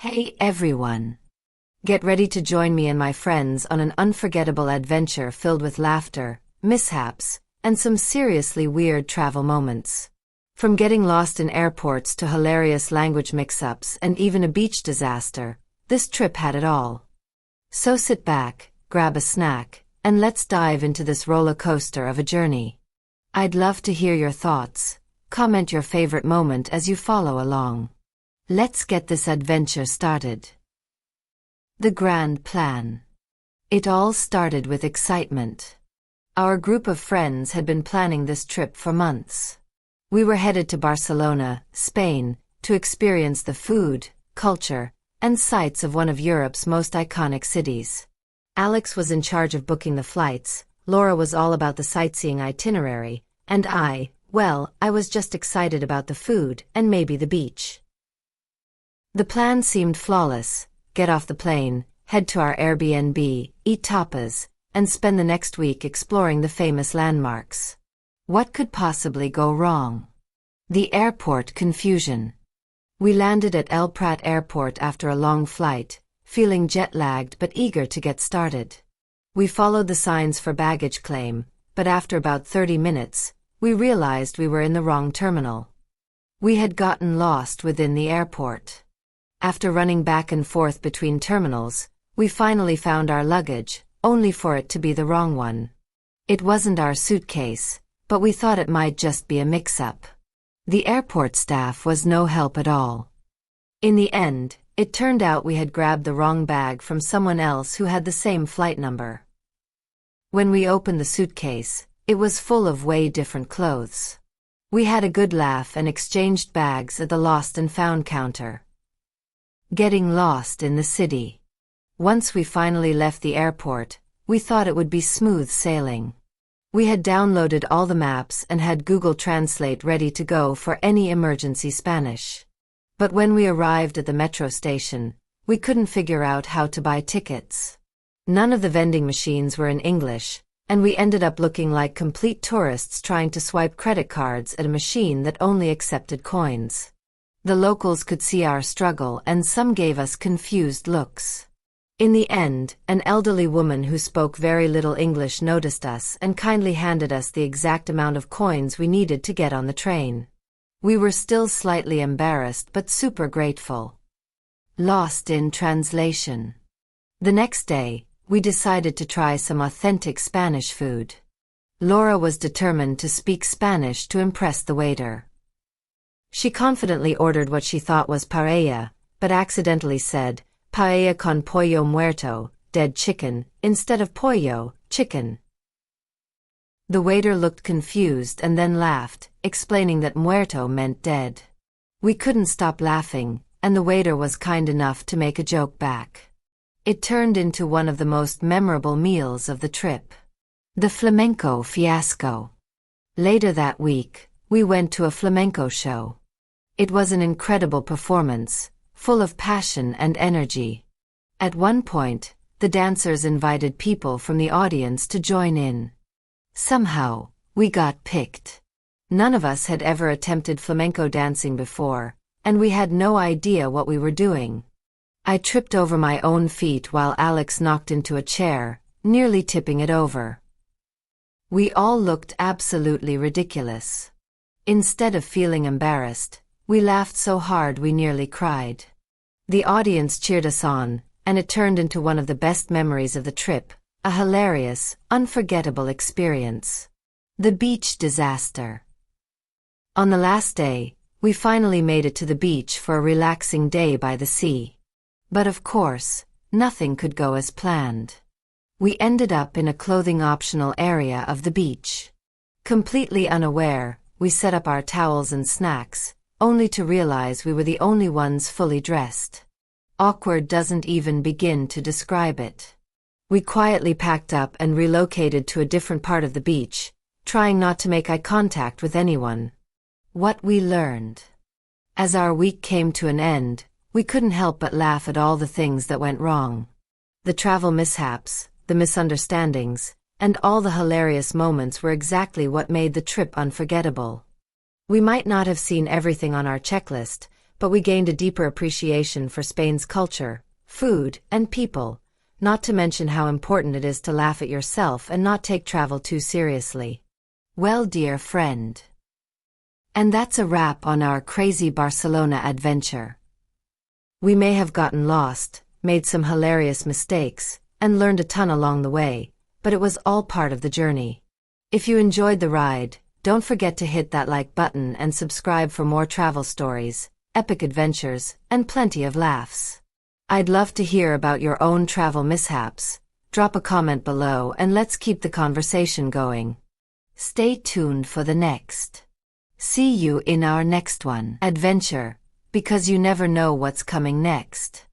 Hey everyone! Get ready to join me and my friends on an unforgettable adventure filled with laughter, mishaps, and some seriously weird travel moments. From getting lost in airports to hilarious language mix-ups and even a beach disaster, this trip had it all. So sit back, grab a snack, and let's dive into this roller coaster of a journey. I'd love to hear your thoughts. Comment your favorite moment as you follow along. Let's get this adventure started. The grand plan. It all started with excitement. Our group of friends had been planning this trip for months. We were headed to Barcelona, Spain, to experience the food, culture, and sights of one of Europe's most iconic cities. Alex was in charge of booking the flights, Laura was all about the sightseeing itinerary, and I was just excited about the food and maybe the beach. The plan seemed flawless: get off the plane, head to our Airbnb, eat tapas, and spend the next week exploring the famous landmarks. What could possibly go wrong? The airport confusion. We landed at El Prat Airport after a long flight, feeling jet-lagged but eager to get started. We followed the signs for baggage claim, but after about 30 minutes, we realized we were in the wrong terminal. We had gotten lost within the airport. After running back and forth between terminals, we finally found our luggage, only for it to be the wrong one. It wasn't our suitcase, but we thought it might just be a mix-up. The airport staff was no help at all. In the end, it turned out we had grabbed the wrong bag from someone else who had the same flight number. When we opened the suitcase, it was full of way different clothes. We had a good laugh and exchanged bags at the lost and found counter. Getting lost in the city. Once we finally left the airport, we thought it would be smooth sailing. We had downloaded all the maps and had Google Translate ready to go for any emergency Spanish. But when we arrived at the metro station, we couldn't figure out how to buy tickets. None of the vending machines were in English, and we ended up looking like complete tourists trying to swipe credit cards at a machine that only accepted coins. The locals could see our struggle and some gave us confused looks. In the end, an elderly woman who spoke very little English noticed us and kindly handed us the exact amount of coins we needed to get on the train. We were still slightly embarrassed but super grateful. Lost in translation. The next day, we decided to try some authentic Spanish food. Laura was determined to speak Spanish to impress the waiter. She confidently ordered what she thought was paella, but accidentally said, paella con pollo muerto, dead chicken, instead of pollo, chicken. The waiter looked confused and then laughed, explaining that muerto meant dead. We couldn't stop laughing, and the waiter was kind enough to make a joke back. It turned into one of the most memorable meals of the trip. The flamenco fiasco. Later that week, we went to a flamenco show. It was an incredible performance, full of passion and energy. At one point, the dancers invited people from the audience to join in. Somehow, we got picked. None of us had ever attempted flamenco dancing before, and we had no idea what we were doing. I tripped over my own feet while Alex knocked into a chair, nearly tipping it over. We all looked absolutely ridiculous. Instead of feeling embarrassed, we laughed so hard we nearly cried. The audience cheered us on, and it turned into one of the best memories of the trip, a hilarious, unforgettable experience. The beach disaster. On the last day, we finally made it to the beach for a relaxing day by the sea. But of course, nothing could go as planned. We ended up in a clothing-optional area of the beach. Completely unaware, we set up our towels and snacks, only to realize we were the only ones fully dressed. Awkward doesn't even begin to describe it. We quietly packed up and relocated to a different part of the beach, trying not to make eye contact with anyone. What we learned. As our week came to an end, we couldn't help but laugh at all the things that went wrong. The travel mishaps, the misunderstandings, and all the hilarious moments were exactly what made the trip unforgettable. We might not have seen everything on our checklist, but we gained a deeper appreciation for Spain's culture, food, and people, not to mention how important it is to laugh at yourself and not take travel too seriously. Well, dear friend. And that's a wrap on our crazy Barcelona adventure. We may have gotten lost, made some hilarious mistakes, and learned a ton along the way, but it was all part of the journey. If you enjoyed the ride, don't forget to hit that like button and subscribe for more travel stories, epic adventures, and plenty of laughs. I'd love to hear about your own travel mishaps. Drop a comment below and let's keep the conversation going. Stay tuned for the next. See you in our next one. Adventure, because you never know what's coming next.